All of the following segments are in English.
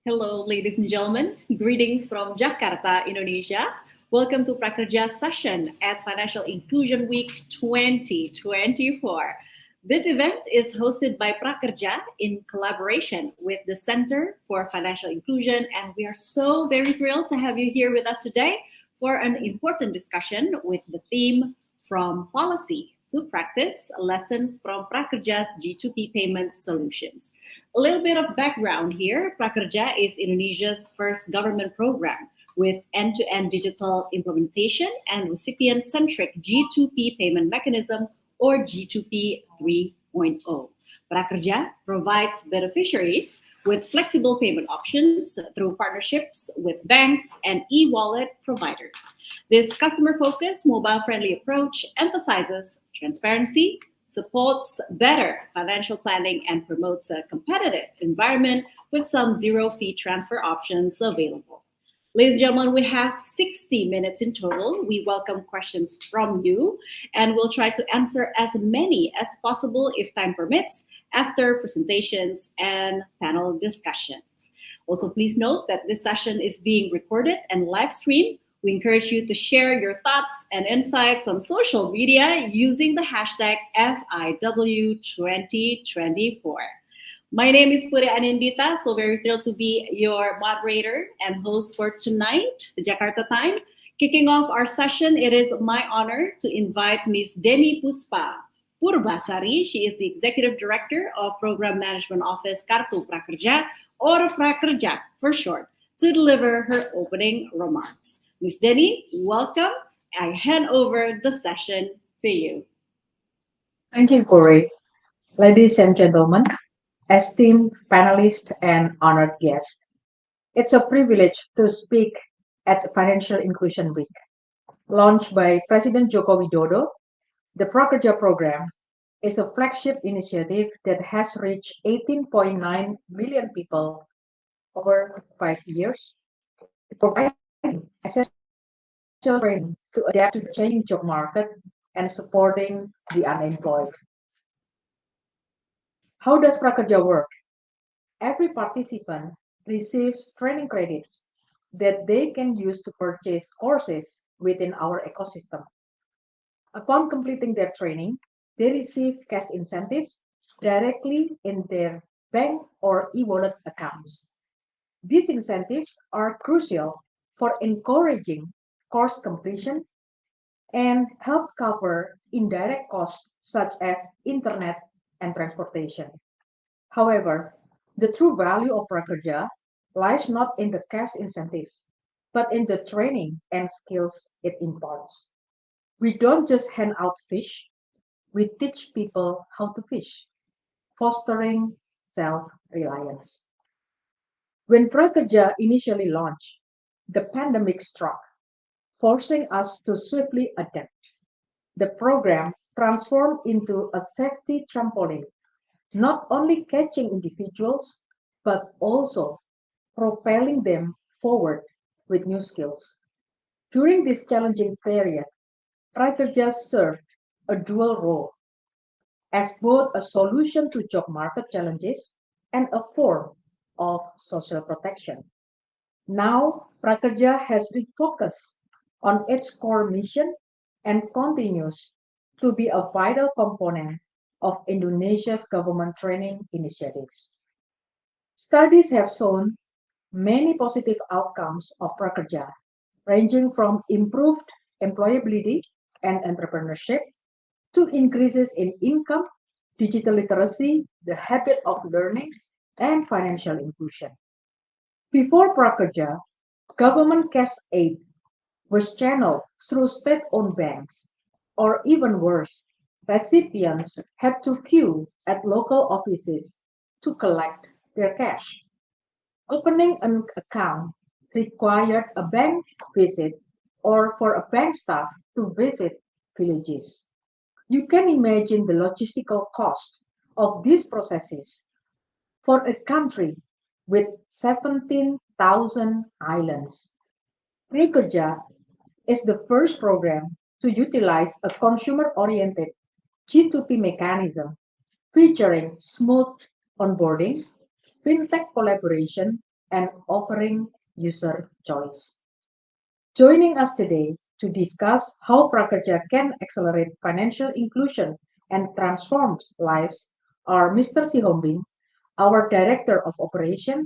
Hello, ladies and gentlemen. Greetings from Jakarta, Indonesia. Welcome to Prakerja session at Financial Inclusion Week 2024. This event is hosted by Prakerja in collaboration with the Center for Financial Inclusion, and we are so very thrilled to have you here with us today for an important discussion with the theme From Policy to Practice, Lessons from Prakerja's G2P Payment Solutions. A little bit of background here. Prakerja is Indonesia's first government program with end-to-end digital implementation and recipient-centric G2P payment mechanism or G2P 3.0. Prakerja provides beneficiaries with flexible payment options through partnerships with banks and e-wallet providers. This customer-focused, mobile-friendly approach emphasizes transparency, supports better financial planning, and promotes a competitive environment with some zero-fee transfer options available. Ladies and gentlemen, we have 60 minutes in total. We welcome questions from you, and we'll try to answer as many as possible if time permits after presentations and panel discussions. Also, please note that this session is being recorded and live streamed. We encourage you to share your thoughts and insights on social media using the hashtag FIW2024. My name is Puri Anindita, so very thrilled to be your moderator and host for tonight, Jakarta time. Kicking off our session, it is my honor to invite Ms. Demi Puspa Purbasari. She is the Executive Director of Program Management Office Kartu Prakerja, or Prakerja for short, to deliver her opening remarks. Ms. Deni, welcome. I hand over the session to you. Thank you, Corey. Ladies and gentlemen, esteemed panelists and honored guests, it's a privilege to speak at Financial Inclusion Week. Launched by President Joko Widodo, the Prakerja program is a flagship initiative that has reached 18.9 million people over 5 years, providing essential training to adapt to the changing job market and supporting the unemployed. How does Prakerja work? Every participant receives training credits that they can use to purchase courses within our ecosystem. Upon completing their training, they receive cash incentives directly in their bank or e-wallet accounts. These incentives are crucial for encouraging course completion and help cover indirect costs such as internet and transportation. However, the true value of Prakerja lies not in the cash incentives, but in the training and skills it imparts. We don't just hand out fish, we teach people how to fish, fostering self-reliance. When Prakerja initially launched, the pandemic struck, forcing us to swiftly adapt. The program transformed into a safety trampoline, not only catching individuals, but also propelling them forward with new skills. During this challenging period, Prakerja served a dual role as both a solution to job market challenges and a form of social protection. Now, Prakerja has refocused on its core mission and continues to be a vital component of Indonesia's government training initiatives. Studies have shown many positive outcomes of Prakerja, ranging from improved employability and entrepreneurship to increases in income, digital literacy, the habit of learning, and financial inclusion. Before Prakerja, government cash aid was channeled through state-owned banks, or even worse, recipients had to queue at local offices to collect their cash. Opening an account required a bank visit or for a bank staff to visit villages. You can imagine the logistical cost of these processes for a country with 17,000 islands. Prakerja is the first program to utilize a consumer-oriented G2P mechanism featuring smooth onboarding, fintech collaboration, and offering user choice. Joining us today to discuss how Prakerja can accelerate financial inclusion and transforms lives are Mr. Sihombing, our Director of Operation,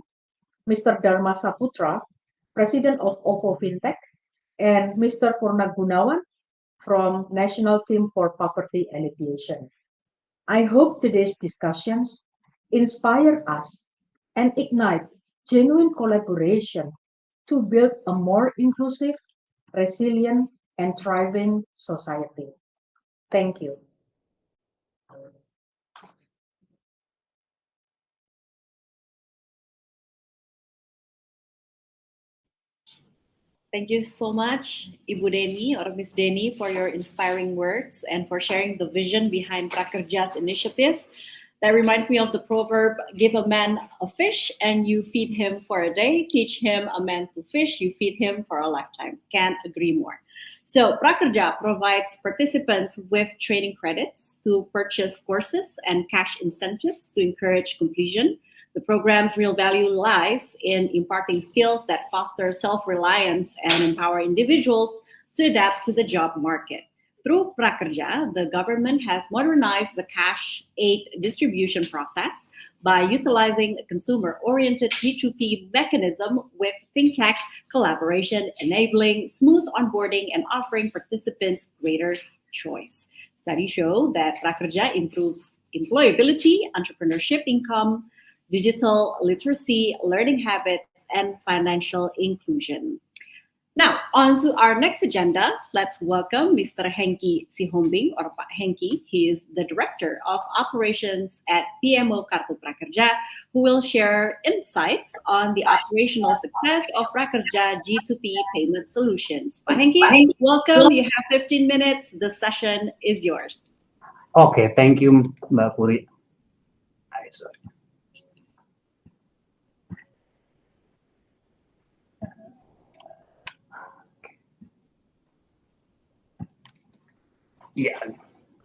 Mr. Dharma Saputra, President of OVO FinTech, and Mr. Purna Gunawan from National Team for Poverty Alleviation. I hope today's discussions inspire us and ignite genuine collaboration to build a more inclusive, resilient, and thriving society. Thank you. Thank you so much, Ibu Deni or Miss Deni, for your inspiring words and for sharing the vision behind Prakerja's initiative. That reminds me of the proverb, give a man a fish and you feed him for a day, teach him a man to fish, you feed him for a lifetime. Can't agree more. So Prakerja provides participants with training credits to purchase courses and cash incentives to encourage completion. The program's real value lies in imparting skills that foster self-reliance and empower individuals to adapt to the job market. Through Prakerja, the government has modernized the cash aid distribution process by utilizing a consumer-oriented G2P mechanism with fintech collaboration, enabling smooth onboarding and offering participants greater choice. Studies show that Prakerja improves employability, entrepreneurship income, digital literacy, learning habits, and financial inclusion. Now, on to our next agenda. Let's welcome Mr. Hengki Sihombing, or Pak Hengki. He is the Director of Operations at PMO Kartu Prakerja, who will share insights on the operational success of Prakerja G2P payment solutions. Pak Hengki, welcome. You have 15 minutes. The session is yours. Okay, thank you, Mbak Puri. Sorry. Yeah,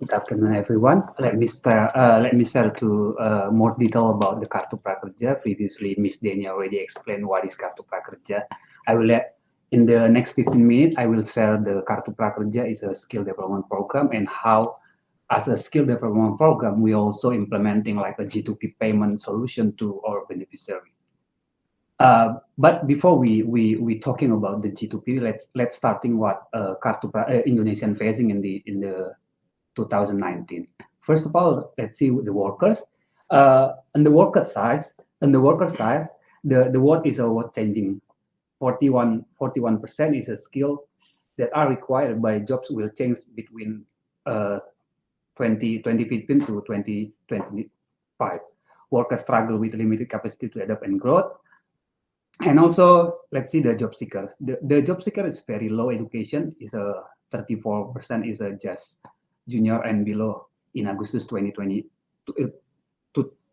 good afternoon, everyone. Let me share to more detail about the Kartu Prakerja. Previously, Miss Deni already explained what is Kartu Prakerja. In the next 15 minutes, I will share the Kartu Prakerja is a skill development program and how, as a skill development program, we also implementing like a G2P payment solution to our beneficiary. But before we talking about the G2P, let's starting what Kartu Indonesian facing in the 2019. First of all, let's see the workers. On the worker side, the world is a world changing. 41% is a skill that are required by jobs will change between 2015 to 2025. Workers struggle with limited capacity to adapt and growth. And also, let's see the job seeker. The job seeker is very low education, is a 34% is a just junior and below in Augustus 2020 to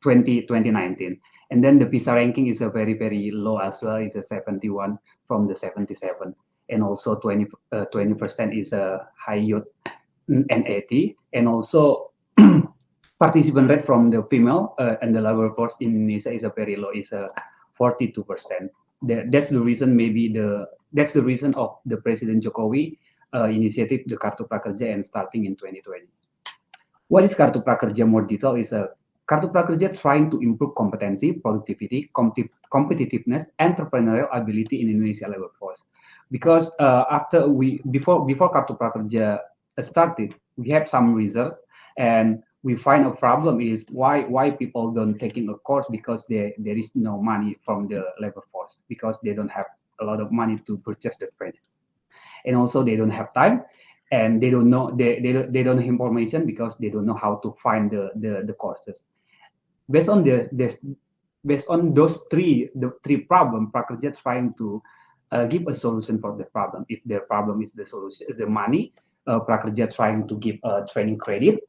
2019. And then the PISA ranking is a very, very low as well. It's a 71 from the 77. And also 20% is a high youth and 80. And also participant rate from the female and the labor force in Indonesia is a very low, is a 42%. That's the reason that's the reason of the President Jokowi initiative the Kartu Prakerja and starting in 2020. What is Kartu Prakerja more detail is a Kartu Prakerja trying to improve competency, productivity, competitiveness, entrepreneurial ability in Indonesia labor force. Because before Kartu Prakerja started, we have some research and we find a problem is why people don't taking a course because there is no money from the labor force because they don't have a lot of money to purchase the credit, and also they don't have time and they don't know they don't have information because they don't know how to find the courses. Based on those three problems, Prakerja trying to give a solution for the problem. If their problem is the solution, the money, Prakerja trying to give a training credit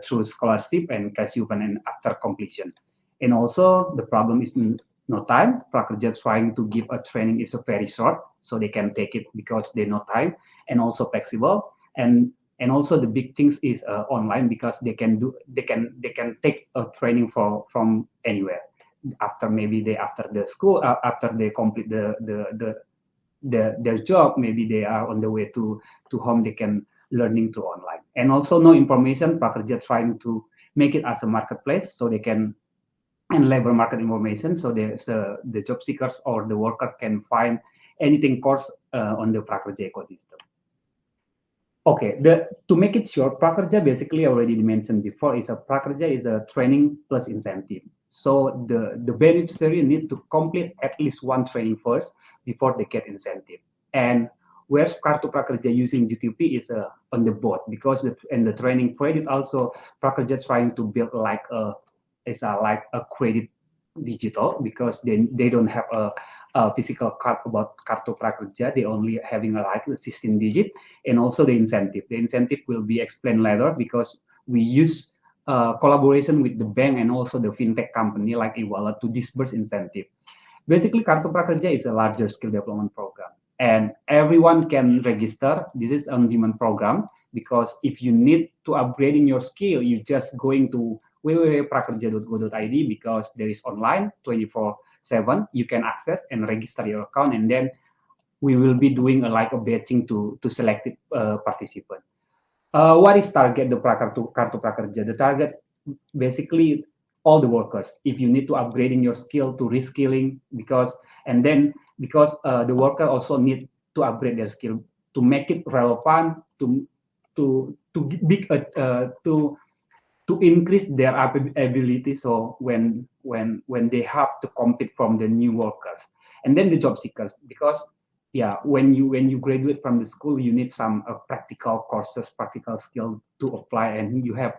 through scholarship and Kasupan and after completion. And also the problem is no time. Prakerja trying to give a training is a very short, so they can take it because they no time, and also flexible. And also the big things is online because they can take a training from anywhere. after the school, after they complete their job, maybe they are on the way to home, they can learning through online. And also no information, Prakerja trying to make it as a marketplace so they can, and labor market information, so the job seekers or the worker can find anything course on the Prakerja ecosystem. Okay, to make it short, Prakerja basically already mentioned before Prakerja is a training plus incentive. So the beneficiary need to complete at least one training first before they get incentive. And whereas Kartu Prakerja using G2P is on the board, because the training credit also Prakerja trying to build like a credit digital, because they don't have a physical card about Kartu Prakerja. They only having a 16 digit, and also the incentive. The incentive will be explained later, because we use collaboration with the bank and also the fintech company like e-wallet to disburse incentive. Basically, Kartu Prakerja is a larger skill development program, and everyone can register. This is on-demand program, because if you need to upgrading your skill, you just going to www.prakerja.go.id, because there is online 24/7. You can access and register your account, and then we will be doing a batching to selected participant. What is target the Kartu Prakerja? The target basically all the workers. If you need to upgrading your skill to reskilling, because the worker also need to upgrade their skill to make it relevant to increase their ability. So when they have to compete from the new workers, and then the job seekers, because when you graduate from the school, you need some practical courses, practical skill to apply, and you have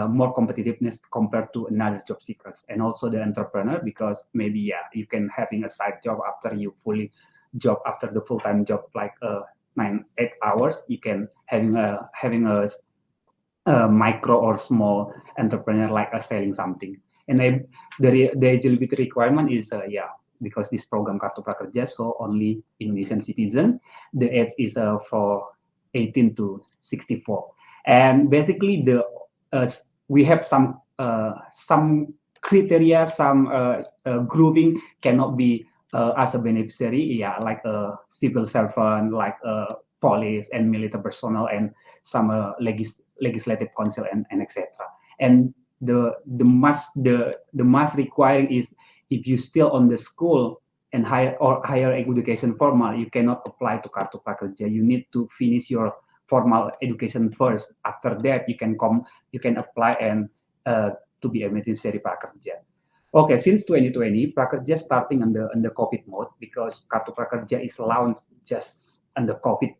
more competitiveness compared to another job seekers. And also the entrepreneur, because maybe you can having a side job after you fully job, after the full-time job, like 9-8 hours, you can having a micro or small entrepreneur, like selling something. And the eligibility requirement is because this program Kartu Prakerja, so only Indonesian citizen. The age is for 18 to 64, and basically we have some criteria, some grouping cannot be as a beneficiary, like a civil servant, like a police and military personnel, and some legislative council, and etc. And the must requiring is, if you still on the school and higher education formal, you cannot apply to Kartu Prakerja. You need to finish your formal education first. After that, you can apply and to be a beneficiary Prakerja. Okay, since 2020, Prakerja starting on the COVID mode, because Kartu Prakerja is launched just on the COVID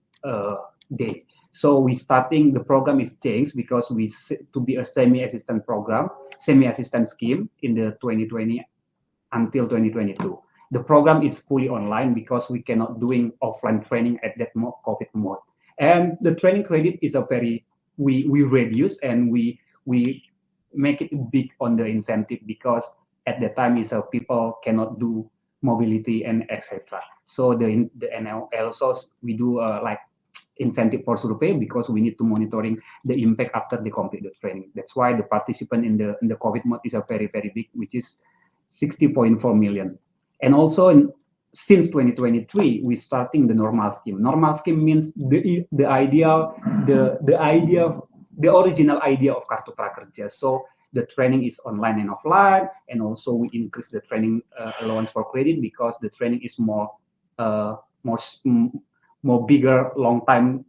day. So the program is changed, because to be a semi-assistant program, semi-assistant scheme in the 2020 until 2022. The program is fully online, because we cannot doing offline training at that COVID mode. And the training credit is we reduce, and we make it big on the incentive, because at that time people cannot do mobility and etc. So and also we do incentive for survey, because we need to monitoring the impact after they complete the training. That's why the participant in the COVID mode is very, very big, which is 60.4 million. And also since 2023, we starting the normal scheme. Normal scheme means the original idea of Kartu Prakerja. So the training is online and offline, and also we increase the training allowance for credit, because the training is more bigger, long time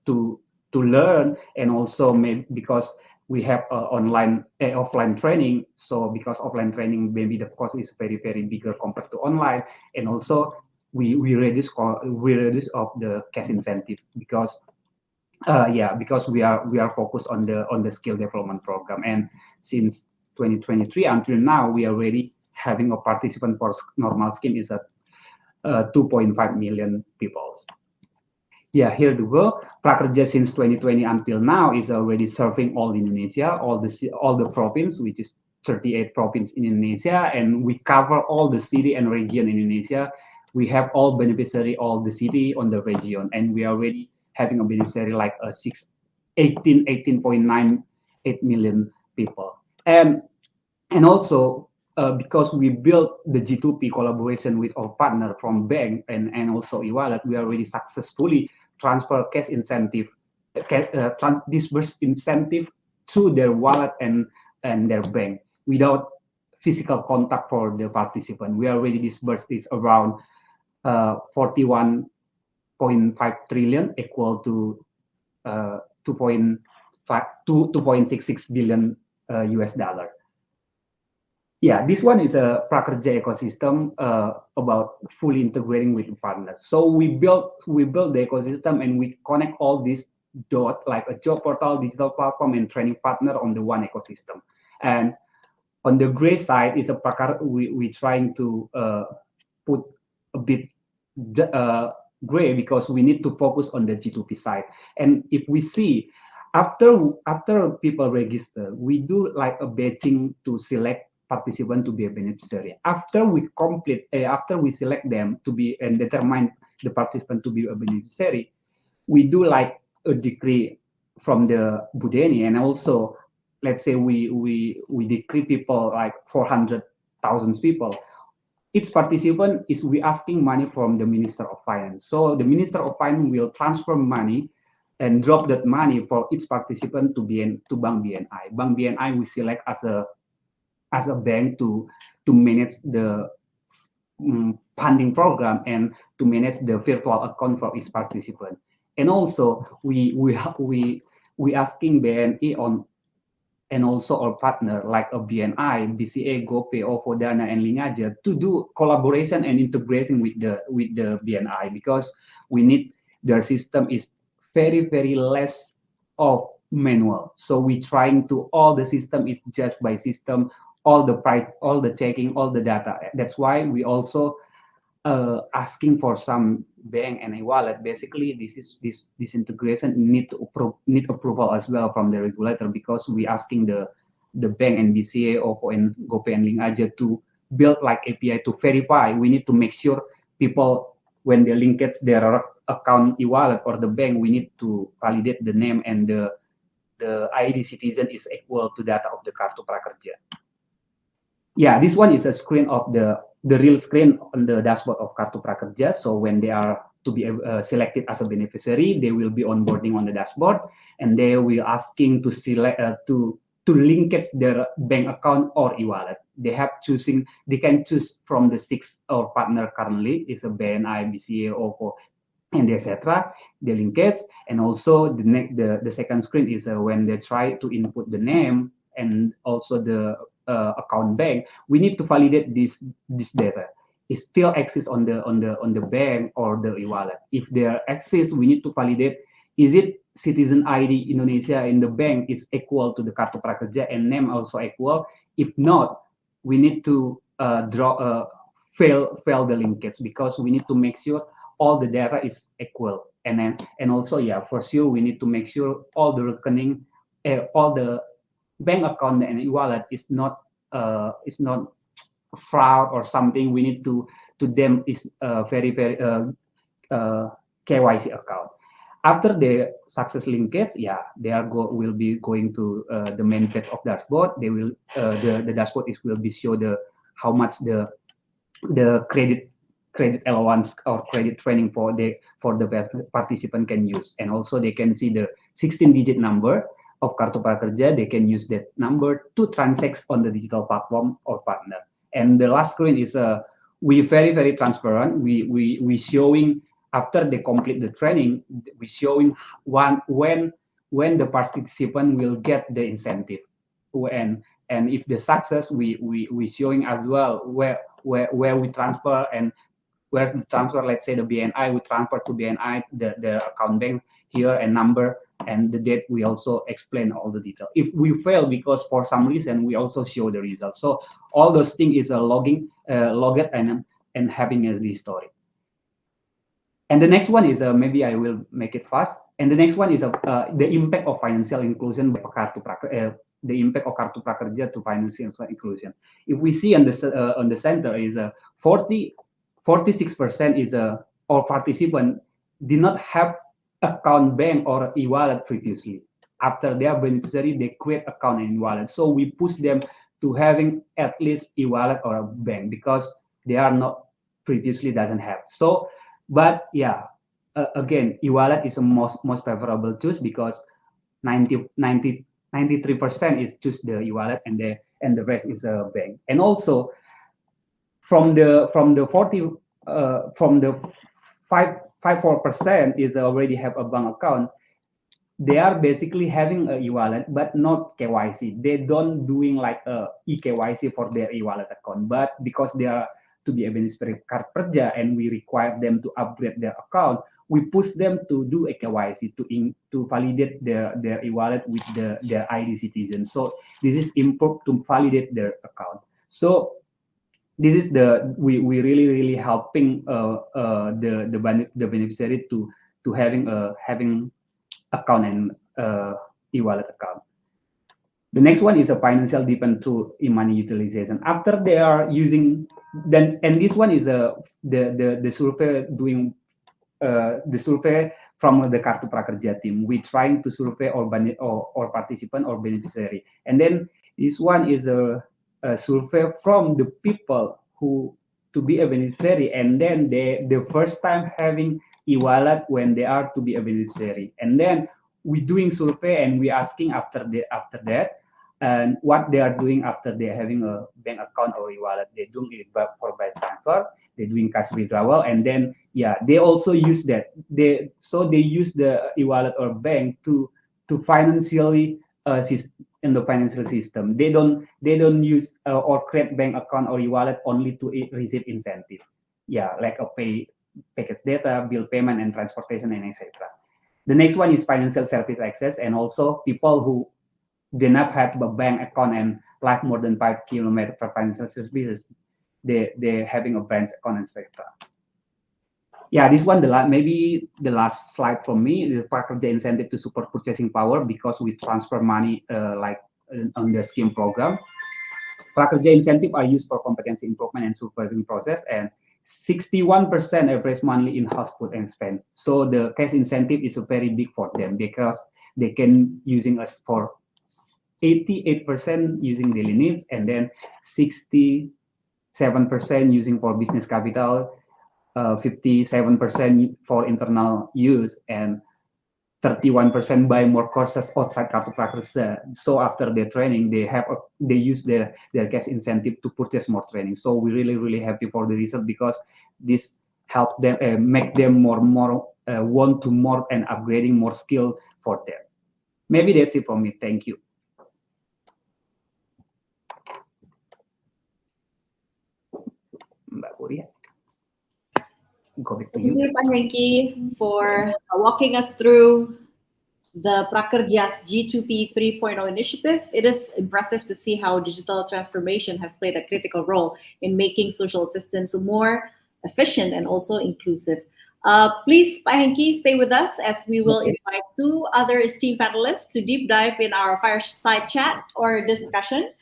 to learn, and also because we have offline training. So because offline training, maybe the cost is very, very bigger compared to online, and also we reduce of the cash incentive, because because we are focused on the skill development program. And since 2023 until now, we are already having a participant for normal scheme is at 2.5 million people. Here to go. Prakerja since 2020 until now is already serving all Indonesia, all the province, which is 38 province in Indonesia, and we cover all the city and region in Indonesia. We have all beneficiary, all the city on the region, and we are already having a beneficiary like 18.98 million people. And also because we built the G2P collaboration with our partner from bank and also e-wallet, we already successfully transfer cash incentive, disburse incentive to their wallet and their bank without physical contact for the participant. We already disbursed this around 41.5 trillion, equal to 2.66 billion US dollar. Yeah, this one is a Prakerja ecosystem about fully integrating with partners. So we built the ecosystem and we connect all these dot like a job portal, digital platform, and training partner on the one ecosystem. And on the gray side is a Prakar. We trying to put a bit gray because we need to focus on the G2P side. And if we see after people register, we do like a batching to select participant to be a beneficiary. After we select them to be and determine the participant to be a beneficiary, we do like a decree from the Budeni, and also let's say we decree people like 400,000 people. Each participant is we asking money from the Minister of Finance. So the Minister of Finance will transfer money and drop that money for each participant to Bank BNI. Bank BNI we select as a bank to manage the funding program and to manage the virtual account for each participant. And also we asking BNI on and also our partner like a BNI, BCA, GoPay, OVO, Dana, and Linkaja to do collaboration and integration with the BNI, because we need their system is very less of manual. So we trying to all the system is just by system, all the price, all the checking, all the data. That's why we also asking for some bank and e-wallet. Basically, this integration need approval as well from the regulator, because we asking the bank and BCA, OVO, and GoPay and Linkaja to build like API to verify. We need to make sure people when they link it their account e-wallet or the bank, we need to validate the name and the ID citizen is equal to data of the Kartu Prakerja. Yeah, this one is a screen of the real screen on the dashboard of Kartu Prakerja. So when they are to be selected as a beneficiary, they will be onboarding on the dashboard, and they will asking to select to linkage their bank account or e-wallet. They can choose from the 6 our partner currently is a BNI, BCA, OVO, and etc. The linkage, and also the second screen is when they try to input the name and also the account bank. We need to validate this data. It still exists on the bank or the e-wallet. If there exists, we need to validate, is it citizen ID Indonesia in the bank is equal to the Kartu Prakerja and name also equal. If not, we need to fail the linkage, because we need to make sure all the data is equal. And also, yeah, for sure we need to make sure all the reckoning, all the bank account and e-wallet is not fraud or something. We need to them is very KYC account. After the success linkage, yeah, they will be going to the main page of dashboard. They will the dashboard will be show how much the credit allowance or credit training for the participant can use, and also they can see the 16-digit number of Kartu Prakerja. They can use that number to transact on the digital platform or partner. And the last screen is we very transparent. We showing after they complete the training, we showing when the participant will get the incentive, and if the success we showing as well where we transfer and where's the transfer. Let's say the BNI, we transfer to BNI the account bank here and number and the date. We also explain all the detail. If we fail because for some reason, we also show the results. So all those things is logged and having a story. And the next one is maybe I will make it fast. And the next one is the impact of financial inclusion by Kartu Prakerja. The impact of Kartu Prakerja to financial inclusion. If we see on the center is 46% is all participant did not have account bank or e-wallet previously. After they are beneficiary, they create account and e-wallet. So we push them to having at least e-wallet or a bank, because they are not previously doesn't have. So, but yeah, again, e-wallet is the most favorable choice, because 93% is choose the e-wallet, and the rest is a bank. And also from the 54% is already have a bank account. They are basically having a e-wallet but not KYC. They don't doing like a e-KYC for their e-wallet account, but because they are to be a beneficiary Prakerja and we require them to upgrade their account, we push them to do a KYC to validate their e-wallet with their ID citizen. So this is important to validate their account. So this is we really helping the beneficiary to having account and e-wallet account. The next one is a financial depend through e-money utilization. After they are using, then, and this one is the survey doing the survey from the Kartu Prakerja team. We trying to survey or participant or beneficiary, and then this one is a survey from the people who to be a beneficiary, and then the first time having e-wallet when they are to be a beneficiary, and then we doing survey and we asking after that and what they are doing after they're having a bank account or e-wallet. They doing it for by transfer, they're doing cash withdrawal, and then they also use that they use the e-wallet or bank to financially in the financial system. They don't use or create bank account or e-wallet only to receive incentive, like a package data, bill payment, and transportation, and etc. The next one is financial service access, and also people who do not have a bank account and live more than 5 kilometers for financial services, they're having a branch account, etc. This one maybe the last slide from me. The Prakerja incentive to support purchasing power, because we transfer money like on the scheme program. Prakerja incentive are used for competency improvement and supervising process, and 61% average monthly in-house food and spend. So the cash incentive is very big for them, because they can using us for 88% using daily needs, and then 67% using for business capital, 57% for internal use, and 31% buy more courses outside Kartu Prakerja. So after their training, they use their cash incentive to purchase more training. So we really happy for the result, because this help them make them more want to more and upgrading more skill for them. Maybe that's it from me. Thank you. Mbak Buria. Go back to you. Thank you, Pak Hengki, for walking us through the Prakerja's G2P 3.0 initiative. It is impressive to see how digital transformation has played a critical role in making social assistance more efficient and also inclusive. Please, Pak Hengki, stay with us as we will invite two other esteemed panelists to deep dive in our fireside chat or discussion.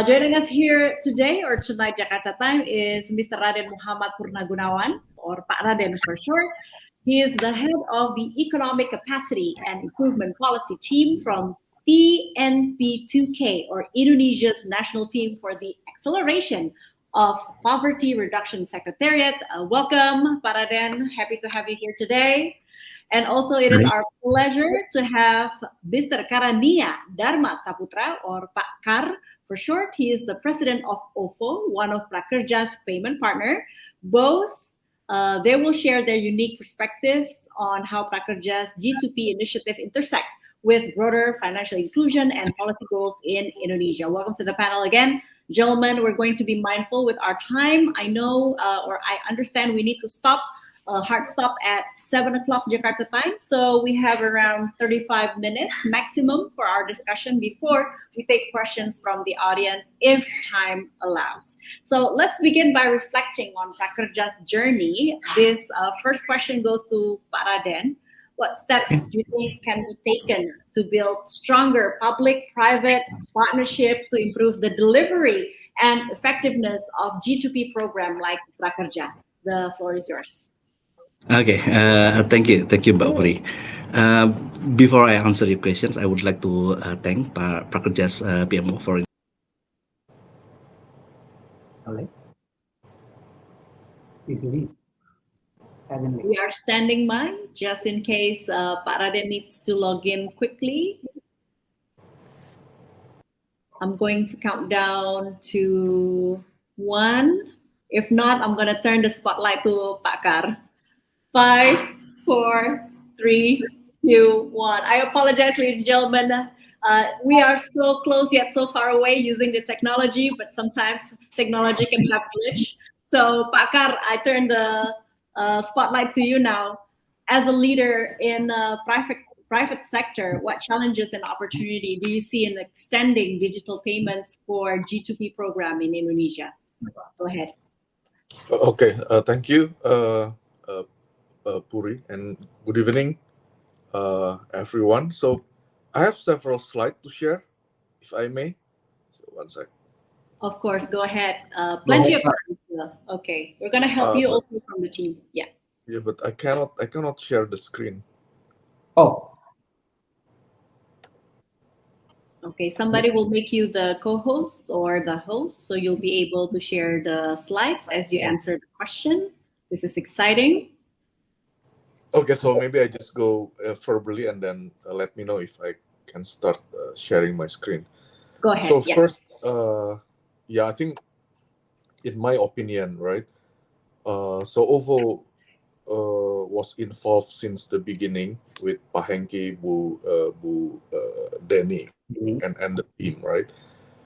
Joining us here today or tonight Jakarta time is Mr. Raden Muhammad Purnagunawan, or Pak Raden for short. He is the head of the Economic Capacity and Improvement Policy Team from PNP2K, or Indonesia's National Team for the Acceleration of Poverty Reduction Secretariat. Welcome, Pak Raden. Happy to have you here today. And also it is our pleasure to have Mr. Karania Dharma Saputra, or Pak Kar for short. He is the president of OVO, one of Prakerja's payment partner. Both they will share their unique perspectives on how Prakerja's G2P initiative intersect with broader financial inclusion and policy goals in Indonesia. Welcome to the panel again. Gentlemen, we're going to be mindful with our time. I know, or I understand we need to stop, hard stop at 7 o'clock Jakarta time. So we have around 35 minutes maximum for our discussion before we take questions from the audience, if time allows. So let's begin by reflecting on Prakerja's journey. This first question goes to Pak Raden. What steps do you think can be taken to build stronger public-private partnership to improve the delivery and effectiveness of G2P program like Prakerja? The floor is yours. Okay, thank you, Mbak Puri. Before I answer your questions, I would like to thank Prakerja's PMO for easily. Suddenly. We are standing by just in case Pak Raden needs to log in quickly. I'm going to count down to 1. If not, I'm going to turn the spotlight to Pak Kar. 5, 4, 3, 2, 1. I apologize, ladies and gentlemen. We are so close yet so far away using the technology, but sometimes technology can have glitch. So, Pak Kar, I turn the spotlight to you now. As a leader in private sector, what challenges and opportunity do you see in extending digital payments for G2P program in Indonesia? Go ahead. Okay, thank you, Puri, and good evening, everyone. So, I have several slides to share, if I may. So, one sec. Of course, go ahead. Plenty of time still. Okay, we're gonna help you But also from the team. Yeah. yeah, but I cannot share the screen. Oh, Okay, somebody will make you the co-host or the host, so you'll be able to share the slides as you answer the question. This is exciting. Okay, so maybe I just go verbally and then let me know if I can start sharing my screen. Go ahead. So Yes. first, yeah, I think in my opinion, right? So OVO was involved since the beginning with Pak Hengki, Bu Denny, and the team, right?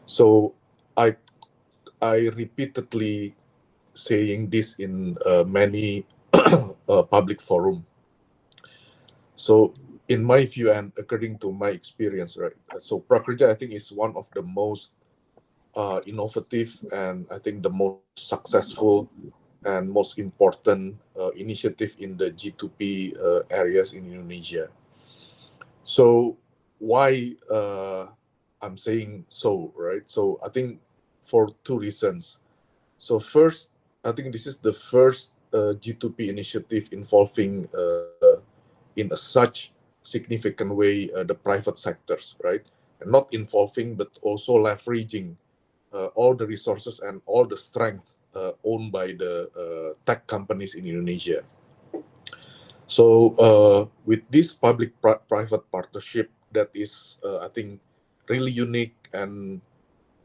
So I repeatedly saying this in many public forum. So in my view and according to my experience, right? So Prakerja, I think, is one of the most innovative and I think the most successful and most important initiative in the G2P areas in Indonesia. So why I'm saying so, right? So I think for two reasons. So first, I think this is the first G2P initiative involving in a such significant way the private sectors, right? And not involving, but also leveraging all the resources and all the strength owned by the tech companies in Indonesia. So with this public-private partnership that is, I think, really unique, and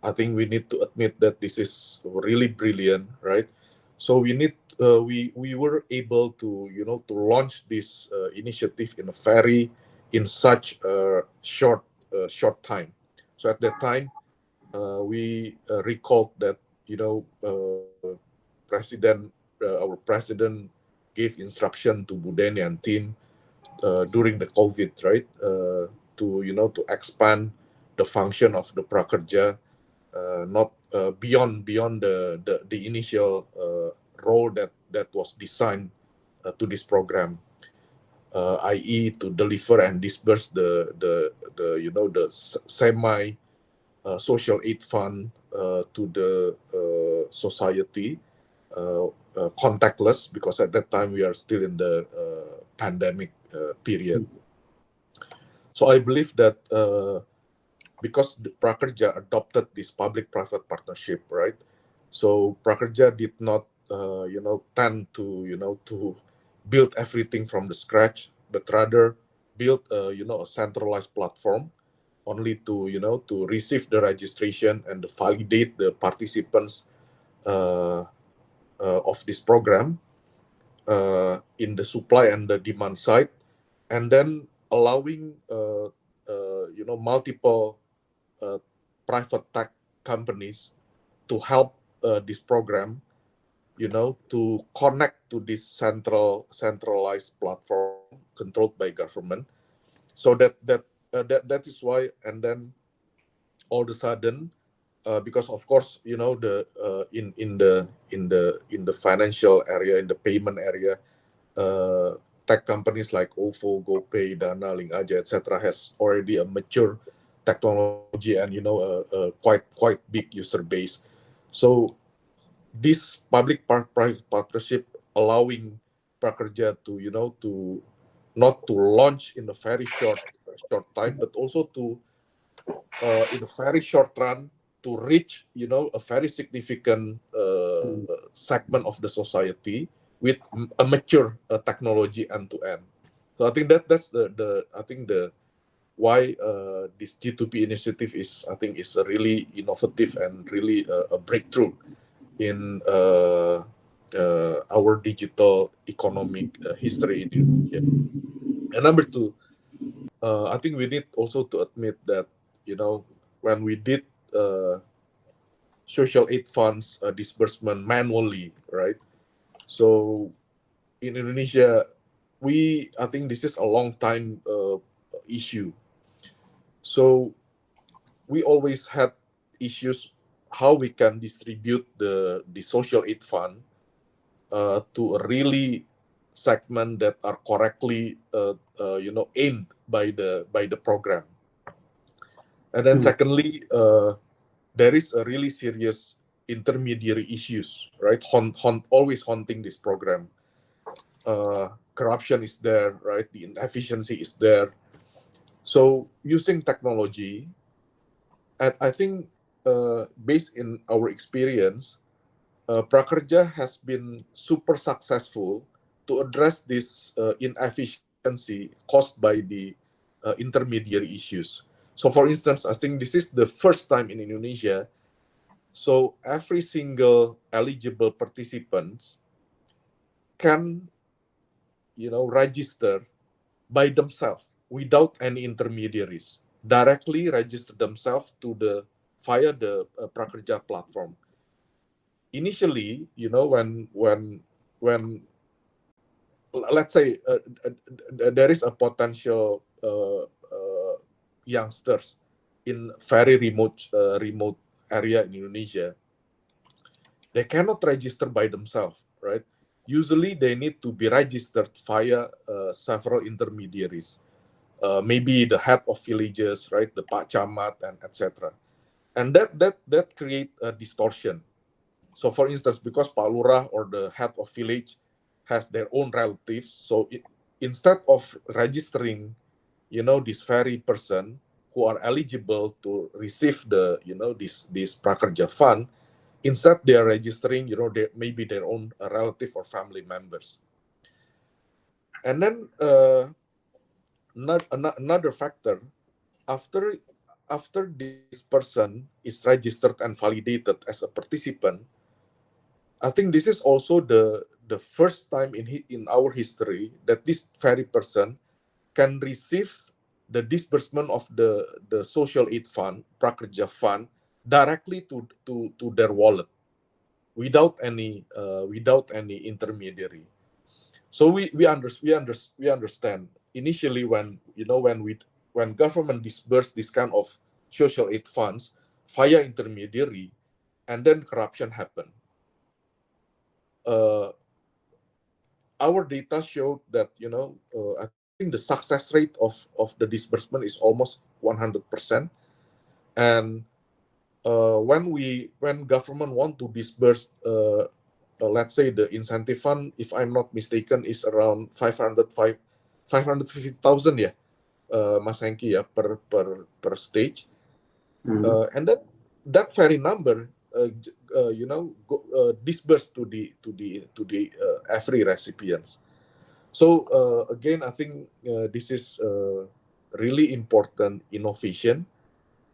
I think we need to admit that this is really brilliant, right? So we were able to to launch this initiative in such a short time. So at that time, we recalled that our president gave instruction to Budeni and team during the COVID, right? To expand the function of the Prakerja, not beyond the initial role that was designed to this program, i.e., to deliver and disburse the semi social aid fund to the society, contactless, because at that time we are still in the pandemic period. So I believe that because the Prakerja adopted this public-private partnership, right? So Prakerja did not, tend to build everything from the scratch, but rather build, a centralized platform only to receive the registration and to validate the participants of this program in the supply and the demand side, and then allowing multiple private tech companies to help this program, to connect to this centralized platform controlled by government. So that is why, and then all of a sudden, because of course the in the financial area, in the payment area, tech companies like OVO, GoPay, Dana, Link Aja, etc., has already a mature technology and a quite big user base. So this public-private partnership allowing Prakerja to not to launch in a very short time, but also to in a very short run to reach, a very significant segment of the society with a mature technology end to end. So I think that's the why this G2P initiative is a really innovative and really a breakthrough in our digital economic history in Indonesia. And number two, I think we need also to admit that when we did social aid funds disbursement manually, right? So in Indonesia, I think this is a long time issue. So we always had issues how we can distribute the social aid fund to a really segment that are correctly aimed by the program. And then secondly, there is a really serious intermediary issues, right? Always haunting this program. Corruption is there, right? The inefficiency is there. So using technology, I think based in our experience, Prakerja has been super successful to address this inefficiency caused by the intermediary issues. So for instance, I think this is the first time in Indonesia, so every single eligible participants can, register by themselves without any intermediaries, directly register themselves via the Prakerja platform. Initially, when let's say there is a potential youngsters in very remote area in Indonesia, they cannot register by themselves, right? Usually they need to be registered via several intermediaries, maybe the head of villages, right, the Pak Camat, and etc. And that create a distortion. So for instance, because Pak Lurah or the head of village has their own relatives, so instead of registering, this very person who are eligible to receive the, this Prakerja fund, instead they are registering, maybe their own relative or family members. And then another factor, after this person is registered and validated as a participant, I think this is also the first time in our history that this very person can receive the disbursement of the social aid fund, Prakerja fund, directly to their wallet, without any intermediary. So we understand initially when government disperse this kind of social aid funds via intermediary, and then corruption happen. Our data showed that I think the success rate of the disbursement is almost 100%, and when government want to disburse, let's say the incentive fund, if I'm not mistaken, is around 550,000 ya, Mas Hengki ya, per stage, and that very number disbursed to the every recipients. So again, I think this is really important innovation,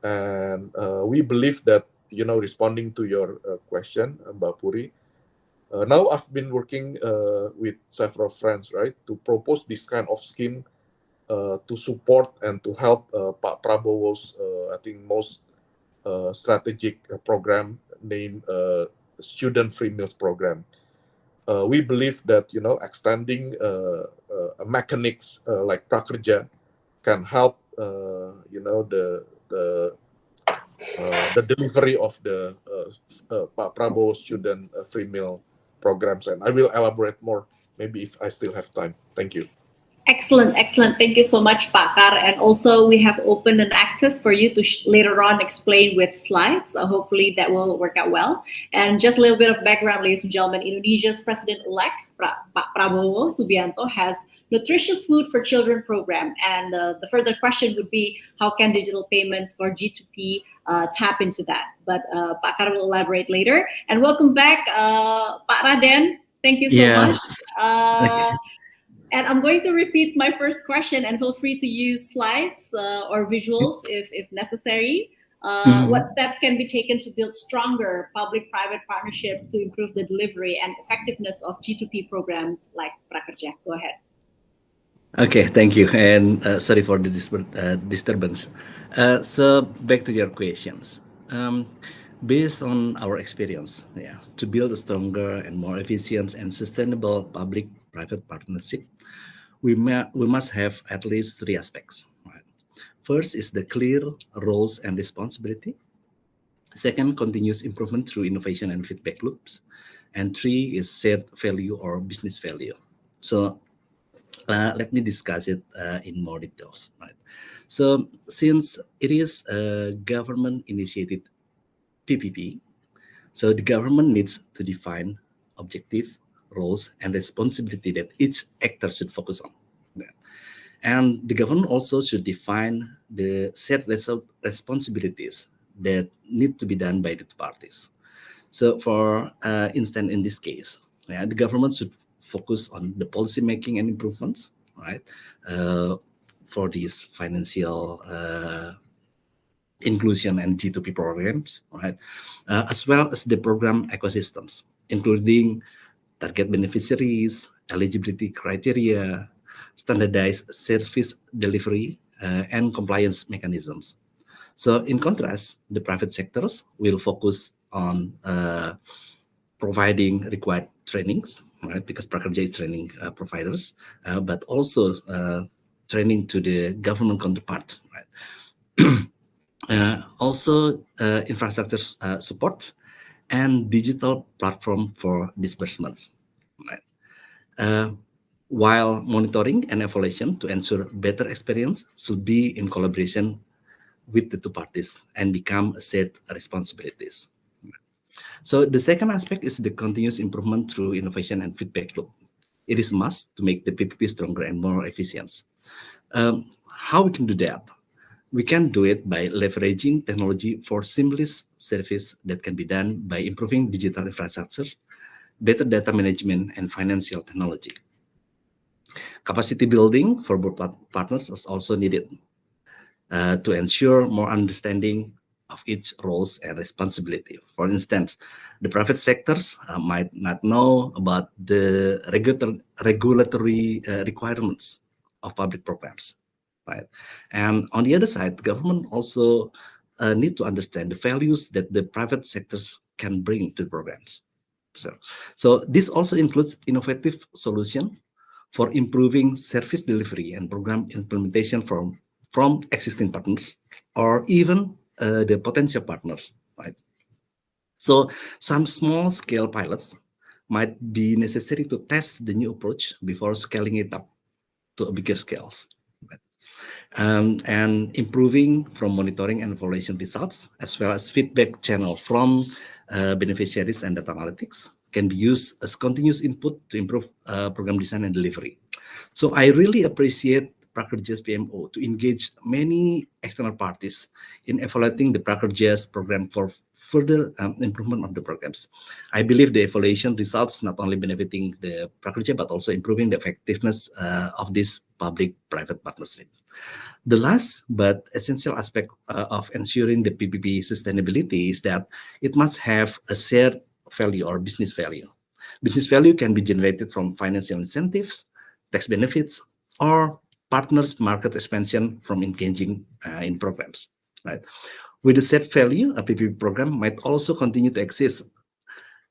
and we believe that responding to your question, Mbak Puri, now I've been working with several friends, right, to propose this kind of scheme to support and to help Pak Prabowo's I think most strategic program named Student Free Meals Program. We believe that extending mechanics like Prakerja can help the delivery of the Pak Prabowo student free meal programs, and I will elaborate more maybe if I still have time. Thank you. Excellent. Thank you so much, Pakar. And also, we have opened an access for you to later on explain with slides. Hopefully, that will work out well. And just a little bit of background, ladies and gentlemen. Indonesia's President-elect Pak Prabowo Subianto has nutritious food for children program, and the further question would be how can digital payments for G2P tap into that? But Pak Kar will elaborate later. And welcome back, Pak Raden. Thank you so much. Yes. Okay. And I'm going to repeat my first question, and feel free to use slides or visuals if necessary. What steps can be taken to build stronger public-private partnership to improve the delivery and effectiveness of G2P programs like Prakerja? Go ahead. Okay, thank you, and sorry for the disturbance. So back to your questions. Based on our experience, to build a stronger and more efficient and sustainable public-private partnership, we must have at least three aspects. Right? First is the clear roles and responsibility. Second, continuous improvement through innovation and feedback loops. And three is shared value or business value. So let me discuss it in more details. Right. So since it is a government-initiated PPP, so the government needs to define objective, roles, and responsibility that each actor should focus on. And the government also should define the set responsibilities that need to be done by the two parties. So for instance, in this case, the government should focus on the policy making and improvements, right, for these financial inclusion and G2P programs, right, as well as the program ecosystems, including target beneficiaries, eligibility criteria, standardized service delivery, and compliance mechanisms. So in contrast, the private sectors will focus on providing required trainings, right? Because Prakerja is training providers, but also training to the government counterpart, right? Also infrastructure support and digital platform for disbursements, right? While monitoring and evaluation to ensure better experience should be in collaboration with the two parties and become shared responsibilities. So the second aspect is the continuous improvement through innovation and feedback loop. It is must to make the PPP stronger and more efficient. How we can do that? We can do it by leveraging technology for seamless service that can be done by improving digital infrastructure, better data management, and financial technology. Capacity building for both partners is also needed to ensure more understanding of each roles and responsibility. For instance, the private sectors might not know about the regulatory requirements of public programs, right? And on the other side, the government also need to understand the values that the private sectors can bring to the programs. So this also includes innovative solution for improving service delivery and program implementation from existing partners or even the potential partners, right? So some small scale pilots might be necessary to test the new approach before scaling it up to a bigger scales. Right? And improving from monitoring and evaluation results, as well as feedback channel from beneficiaries and data analytics can be used as continuous input to improve program design and delivery. So I really appreciate Prakerja's PMO to engage many external parties in evaluating the Prakerja's program for further improvement of the programs. I believe the evaluation results not only benefiting the Prakerja, but also improving the effectiveness of this public-private partnership. The last but essential aspect of ensuring the PPP sustainability is that it must have a shared value or business value. Business value can be generated from financial incentives, tax benefits, or partners market expansion from engaging in programs, right? With the set value, a PPP program might also continue to exist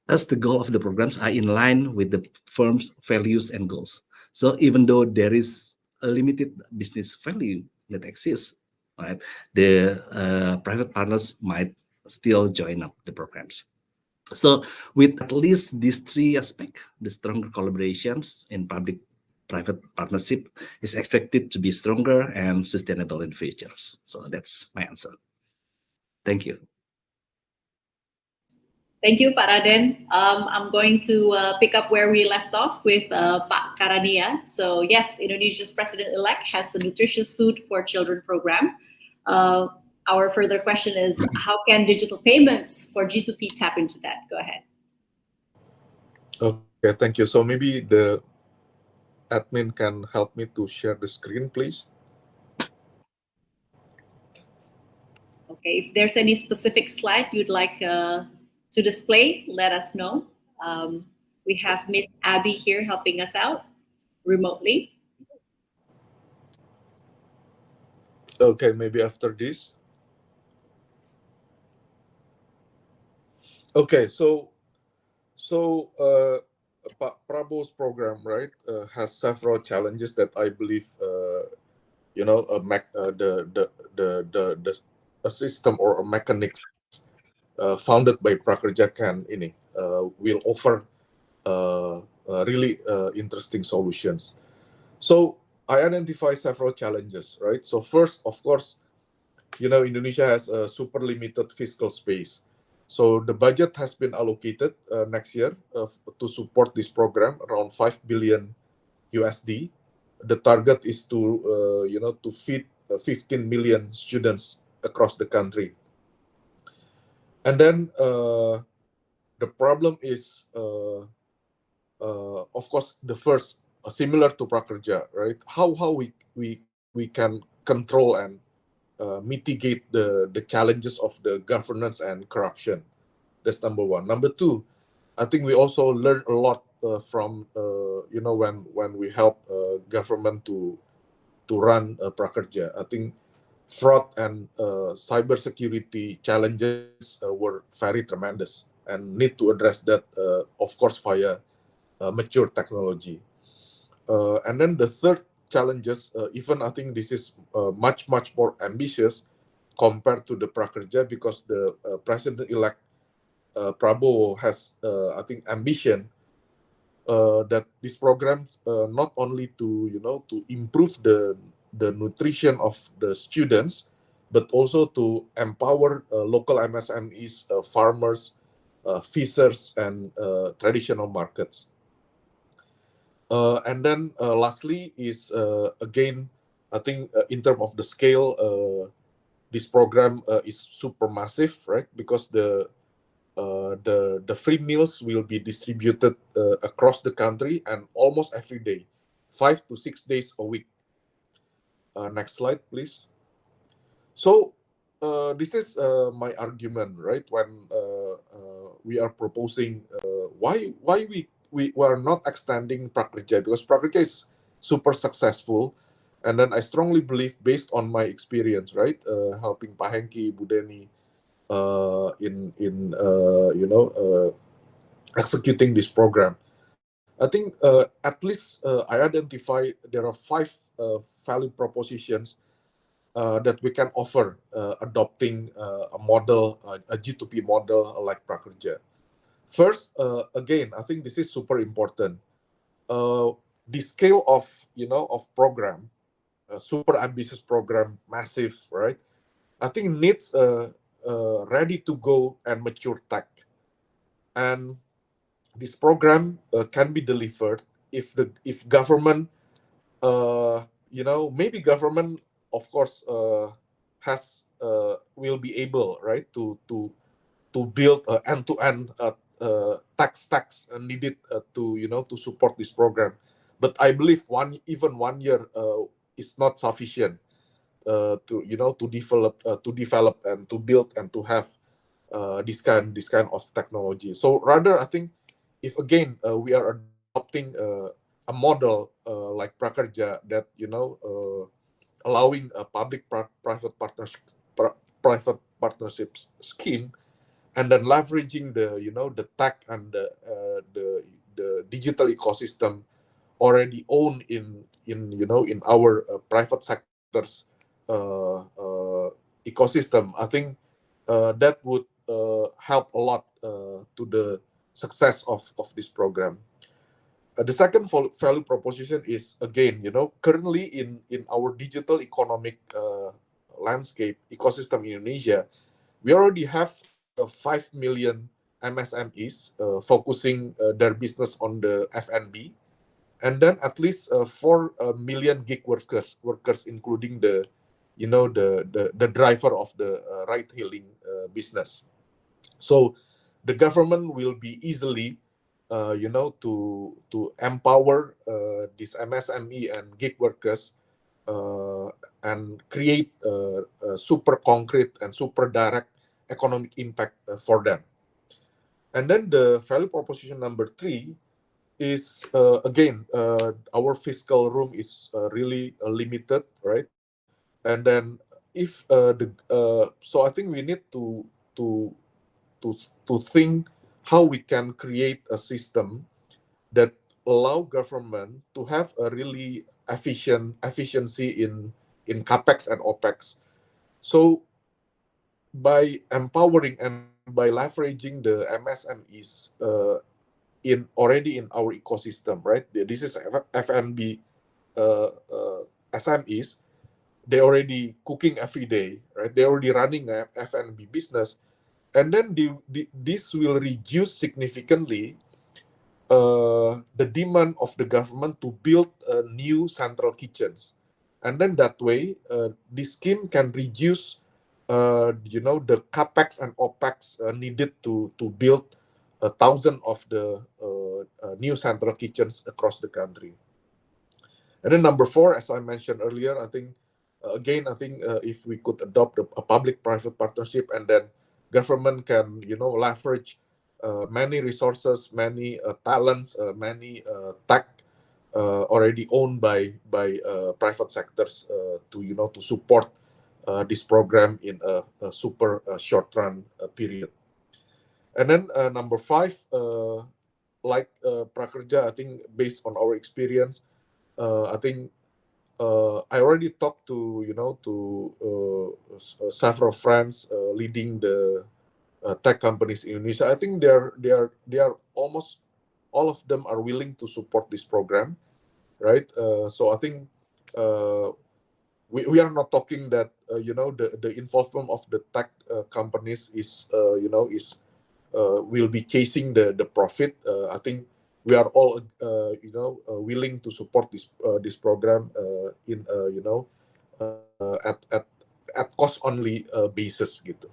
as the goal of the programs are in line with the firm's values and goals. So even though there is a limited business value that exists, right, the private partners might still join up the programs. So with at least these three aspects, the stronger collaborations in public-private partnership is expected to be stronger and sustainable in the future. So that's my answer. Thank you. Thank you, Pak Raden. I'm going to pick up where we left off with Pak Karania. So yes, Indonesia's president-elect has a nutritious food for children program. Our further question is, how can digital payments for G2P tap into that? Go ahead. Okay, thank you. So maybe the admin can help me to share the screen, please. Okay, if there's any specific slide you'd like to display, let us know. We have Miss Abby here helping us out remotely. Okay, maybe after this. Okay, so Pak Prabowo's program, right, has several challenges that I believe, a system or a mechanics founded by Prakerja will offer really interesting solutions. So I identify several challenges, right? So first, of course, Indonesia has a super limited fiscal space. So the budget has been allocated next year to support this program, around 5 billion USD. The target is to feed 15 million students across the country. And then the problem is, of course, the first, similar to Prakerja, right? How we can control and mitigate the challenges of the governance and corruption. That's number one. Number two, I think we also learn a lot from when we help government to run Prakerja. I think fraud and cybersecurity challenges were very tremendous and need to address that, of course, via mature technology. And then the third challenges, even I think this is much more ambitious compared to the Prakerja, because the president-elect Prabowo has, I think, ambition that this program not only to improve the nutrition of the students, but also to empower local MSMEs, farmers, fishers, and traditional markets. And then lastly is, again, I think in terms of the scale, this program is super massive, right? Because the free meals will be distributed across the country and almost every day, 5 to 6 days a week. Next slide, please. So this is my argument, right? When we are proposing why we are not extending Prakerja, because Prakerja is super successful, and then I strongly believe, based on my experience, right, helping Pak Hengki, Bu Deni, in executing this program. I think at least I identify there are 5 value propositions that we can offer adopting a model, a G2P model like Prakerja. First, again, I think this is super important. The scale of program, a super ambitious program, massive, right? I think needs ready to go and mature tech, and this program can be delivered if government, maybe government, of course, will be able, right, to build end-to-end tech stacks needed to support this program. But I believe even 1 year is not sufficient to develop and to build and to have this kind of technology. So rather, I think, if again we are adopting a model like Prakerja, that allowing a private partnerships scheme, and then leveraging the tech and the digital ecosystem already owned in our private sectors ecosystem, I think that would help a lot to the success of this program. The second value proposition is, again, currently in our digital economic landscape ecosystem in Indonesia, we already have 5 million MSMEs, focusing their business on the F&B, and then at least 4 million gig workers, including the driver of the ride-hailing business. So the government will be easily, to empower these MSME and gig workers and create super concrete and super direct economic impact for them. And then the value proposition number 3 is again, our fiscal room is really limited, right? And then if so I think we need to think how we can create a system that allow government to have a really efficiency in capex and opex. So by empowering and by leveraging the MSMEs already in our ecosystem, right? This is F&B SMEs. They already cooking every day, right? They're already running a F&B business, and then this will reduce significantly the demand of the government to build new central kitchens, and then that way this scheme can reduce the capex and opex needed to build 1,000 of the new central kitchens across the country. And then number 4, as I mentioned earlier, I think if we could adopt a public-private partnership, and then government can leverage many resources, many talents, many tech already owned by private sectors to support this program in a super short run period. And then number 5, like Prakerja, I think based on our experience, I think I already talked to several friends leading the tech companies in Indonesia. I think they are almost all of them are willing to support this program, right? So I think we are not talking that the involvement of the tech companies is will be chasing the profit. I think we are all willing to support this program in at cost only basis gitu.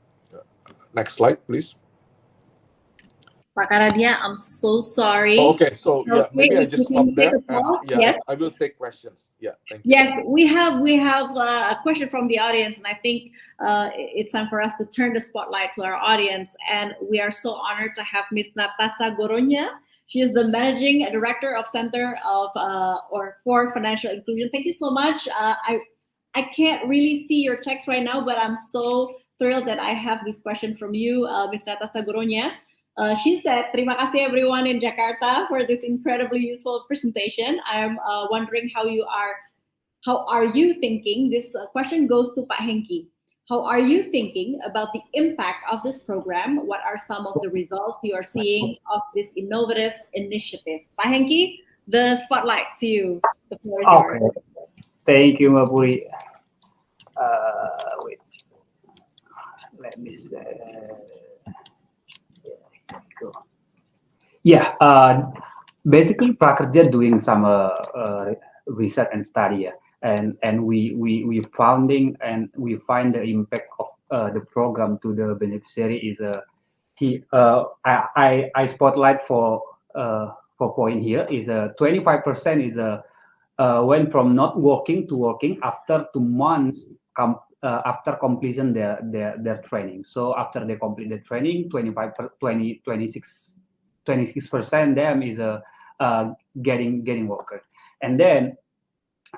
Next slide, please. Pak Karadia, I'm so sorry. Oh, okay, so yeah, maybe I just stop there. Yes, I will take questions. Yeah, thank you. Yes, we have a question from the audience, and I think it's time for us to turn the spotlight to our audience. And we are so honored to have Miss Natasha Goronya. She is the managing director of Center for Financial Inclusion. Thank you so much. I can't really see your text right now, but I'm so thrilled that I have this question from you, Miss Natasha Goronya. She said, "Terima kasih everyone in Jakarta for this incredibly useful presentation. I'm wondering how are you thinking?" This question goes to Pak Hengki. How are you thinking about the impact of this program? What are some of the results you are seeing of this innovative initiative? Pak Hengki, the spotlight to you. The floor is yours. Thank you, Mbak Puri. Wait, let me say. Yeah, basically Prakerja doing some research and study, and we founding and we find the impact of the program to the beneficiary is I spotlight for point here is 25% is went from not working to working after 2 months after completion their training. So after they complete the training, 26% them is getting worker, and then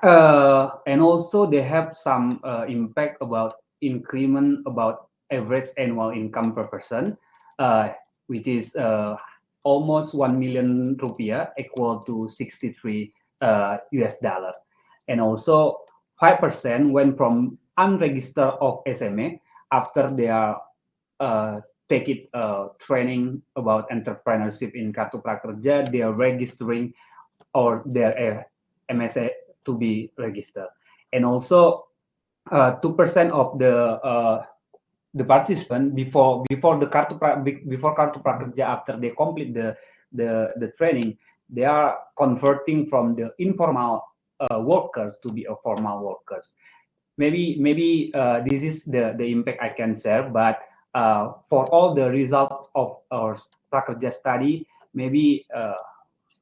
and also they have some impact about increment about average annual income per person, which is almost 1 million rupiah, equal to $63 US, and also 5% went from unregistered of SMA after they are take it training about entrepreneurship in Kartu Prakerja. They are registering or their MSA to be registered, and also 2% of the participant before Kartu Prakerja, after they complete the training, they are converting from the informal workers to be a formal workers. Maybe this is the impact I can share, but for all the results of our Prakerja study, maybe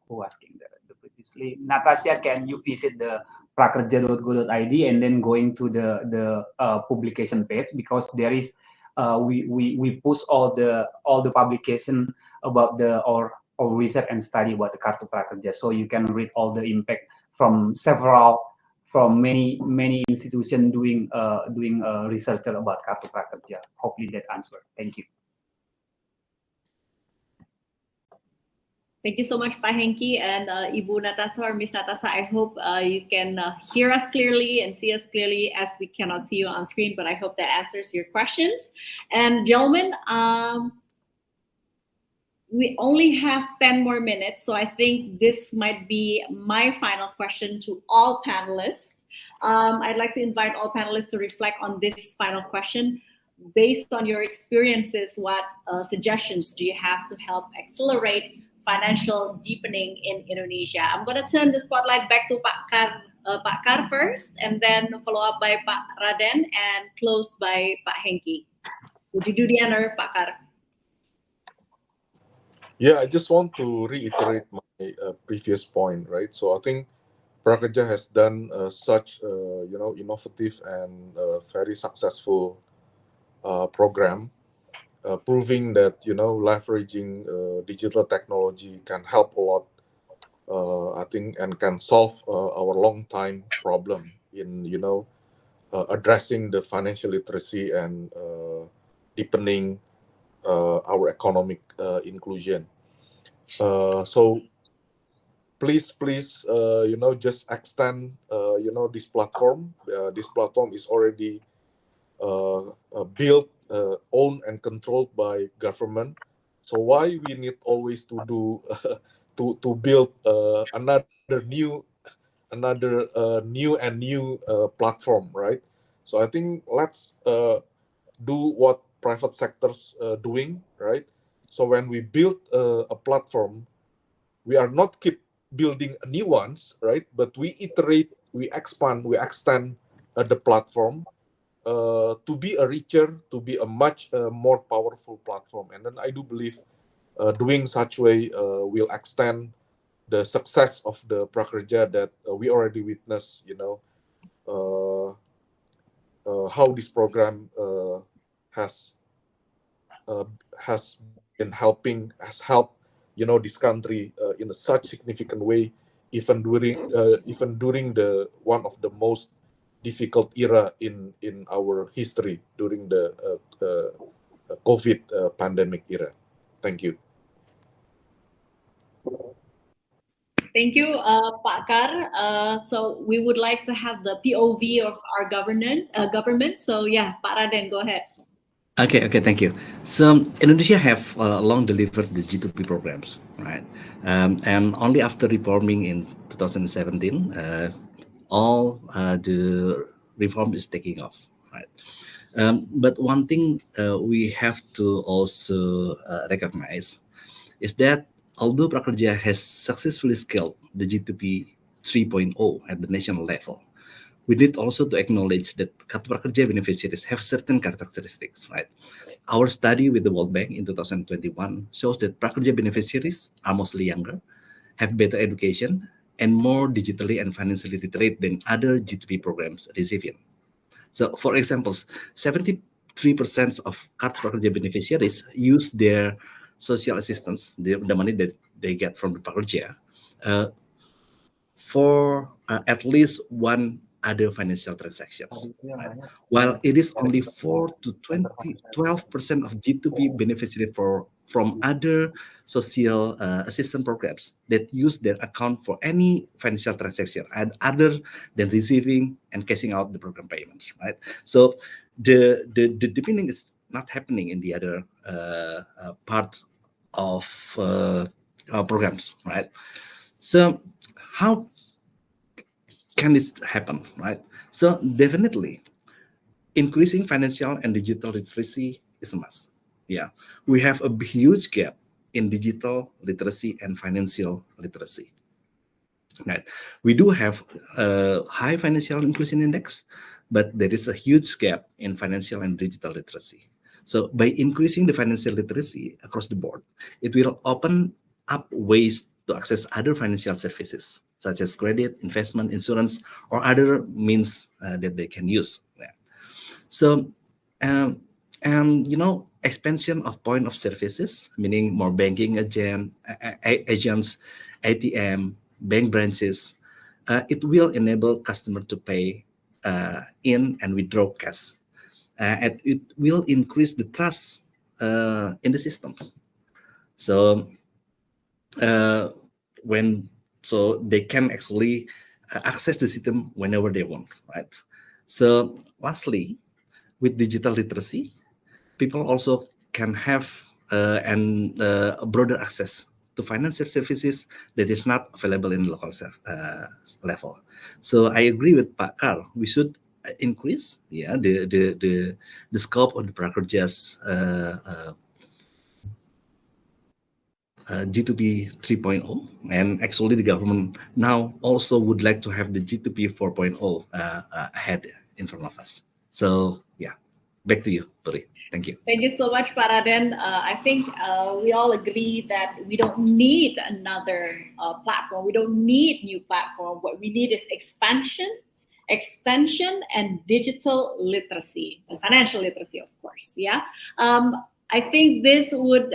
who asking the previously, Natasha, can you visit the prakerja.go.id and then going to the publication page, because there is we push all the publication about our research and study about the Kartu Prakerja, so you can read all the impact from many institutions doing research about Kartu Prakerja. Hopefully that answer. Thank you. Thank you so much, Pak Hengki and Ibu Natasha or Miss Natasha. I hope you can hear us clearly and see us clearly, as we cannot see you on screen, but I hope that answers your questions. And gentlemen, we only have 10 more minutes, so I think this might be my final question to all panelists. I'd like to invite all panelists to reflect on this final question. Based on your experiences, what suggestions do you have to help accelerate financial deepening in Indonesia? I'm going to turn the spotlight back to Pak Kar first, and then follow up by Pak Raden, and closed by Pak Hengki. Would you do the honor, Pak Kar? Yeah, I just want to reiterate my previous point, right? So I think Prakerja has done such innovative and very successful program, proving that leveraging digital technology can help a lot, I think, and can solve our long time problem in addressing the financial literacy and deepening our economic inclusion. So please just extend this platform. This platform is already built, owned and controlled by government. So why we need always to do to build another new platform, right? So I think let's do what private sector's doing, right? So when we build a platform, we are not keep building new ones, right? But we iterate, we expand, we extend the platform to be a richer, to be a much more powerful platform. And then I do believe doing such way will extend the success of the Prakerja that we already witnessed, how this program has helped this country in a such significant way, even during the one of the most difficult era in our history, during the COVID pandemic era. Thank you. Thank you, Pak Kar. So we would like to have the POV of our government. So yeah, Pak Raden, go ahead. Okay, thank you. So Indonesia have long delivered the G2P programs, right? And only after reforming in 2017, all the reform is taking off, right? But one thing we have to also recognize is that although Prakerja has successfully scaled the G2P 3.0 at the national level, we need also to acknowledge that Kartu Prakerja beneficiaries have certain characteristics, right? Our study with the World Bank in 2021 shows that Prakerja beneficiaries are mostly younger, have better education, and more digitally and financially literate than other G2P programs recipient. So, for example, 73% of Kartu Prakerja beneficiaries use their social assistance, the money that they get from the Prakerja, for at least one other financial transactions, right? While it is only 4 to 12% of G2P beneficiaries from other social assistance programs that use their account for any financial transaction other than receiving and cashing out the program payments, right? So the deepening is not happening in the other parts of programs, right? So how can this happen, right? So definitely, increasing financial and digital literacy is a must. Yeah, we have a huge gap in digital literacy and financial literacy. Right, we do have a high financial inclusion index, but there is a huge gap in financial and digital literacy. So by increasing the financial literacy across the board, it will open up ways to access other financial services such as credit, investment, insurance, or other means that they can use. Yeah. So, and expansion of point of services, meaning more banking agents, ATM, bank branches, it will enable customer to pay in and withdraw cash, and it will increase the trust in the systems. So when so they can actually access the system whenever they want, right? So lastly, with digital literacy, people also can have a broader access to financial services that is not available in local level. So I agree with Pak Carl. We should increase, the scope of the Prakerja's G2P 3.0, and actually the government now also would like to have the G2P 4.0 ahead in front of us. So yeah, back to you, Puri. Thank you. Thank you so much, Pak Raden. I think we all agree that we don't need another platform. We don't need new platform. What we need is expansion, extension, and digital literacy, and financial literacy, of course. Yeah. I think this would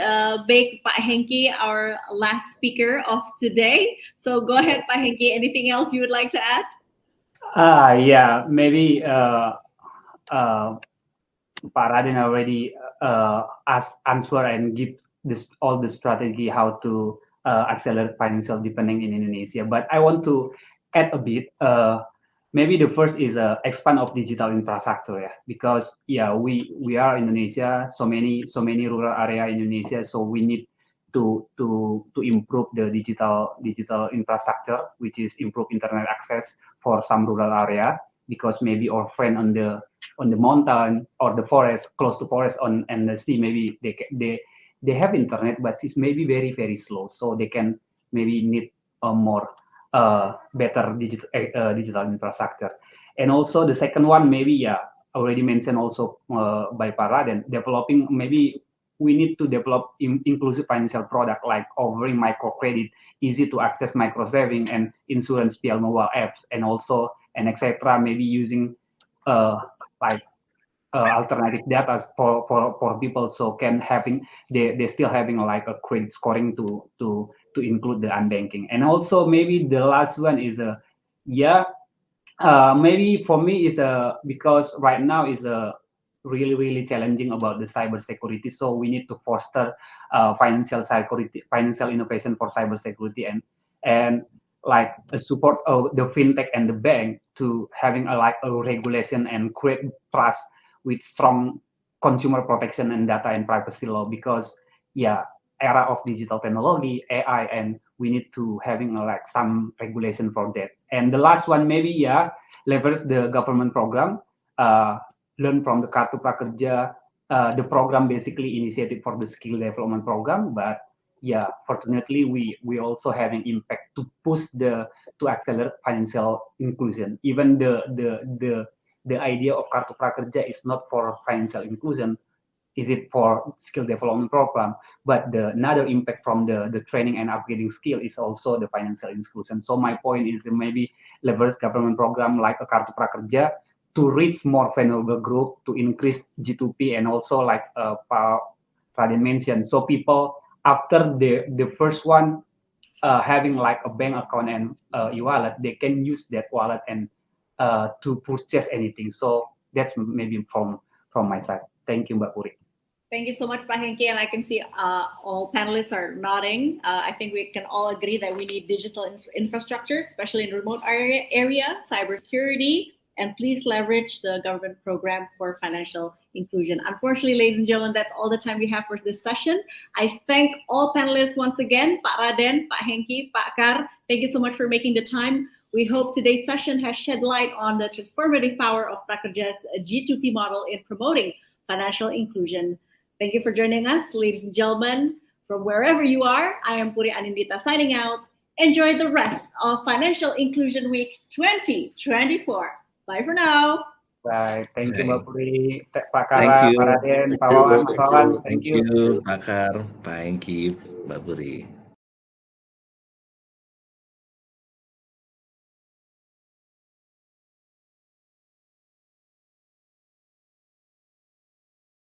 make Pak Hengki our last speaker of today. So go ahead, Pak Hengki. Anything else you would like to add? Yeah, maybe Pak Raden already answer and give this all the strategy how to accelerate financial deepening in Indonesia. But I want to add a bit. Maybe the first is expand of digital infrastructure, yeah, because we are Indonesia, so many rural area in Indonesia, so we need to improve the digital infrastructure, which is improve internet access for some rural area, because maybe our friend on the mountain or the forest, close to forest and the sea, maybe they have internet, but it's maybe very, very slow, so they can maybe need more better digital infrastructure. And also the second one, maybe already mentioned also by Pak Raden, developing, maybe we need to develop inclusive financial product like offering microcredit, easy to access micro saving and insurance via mobile apps, and also and etc. Maybe using alternative data for people, so can having they still having like a credit scoring to include the unbanking. And also maybe the last one is maybe for me is because right now is really challenging about the cyber security, so we need to foster financial innovation for cyber security, and like a support of the fintech and the bank to having a regulation and create trust with strong consumer protection and data and privacy law, because era of digital technology, AI, and we need to having some regulation for that. And the last one, maybe leverage the government program, learn from the Kartu Prakerja, the program basically initiated for the skill development program, but fortunately we also having impact to push to accelerate financial inclusion. Even the idea of Kartu Prakerja is not for financial inclusion, is it for skill development program, but another impact from the training and upgrading skill is also the financial inclusion. So my point is maybe leverage government program like a Kartu Prakerja to reach more vulnerable group, to increase G2P, and also like Pak Raden mentioned, so people after the first one having like a bank account and e-wallet, they can use that wallet and to purchase anything. So that's maybe from my side. Thank you, Mbak Puri. Thank you so much, Pak Hengki, and I can see all panelists are nodding. I think we can all agree that we need digital infrastructure, especially in remote area, cybersecurity, and please leverage the government program for financial inclusion. Unfortunately, ladies and gentlemen, that's all the time we have for this session. I thank all panelists once again, Pak Raden, Pak Hengki, Pak Kar. Thank you so much for making the time. We hope today's session has shed light on the transformative power of Prakerja's G2P model in promoting financial inclusion. Thank you for joining us, ladies and gentlemen. From wherever you are, I am Puri Anindita signing out. Enjoy the rest of Financial Inclusion Week 2024. Bye for now. Baik, thank you Mbak Puri, Pak Thank Kara, you. Pak Raden, Pak Wawan, Pak Wawan. Thank you, Pakar. Thank you, Mbak Puri.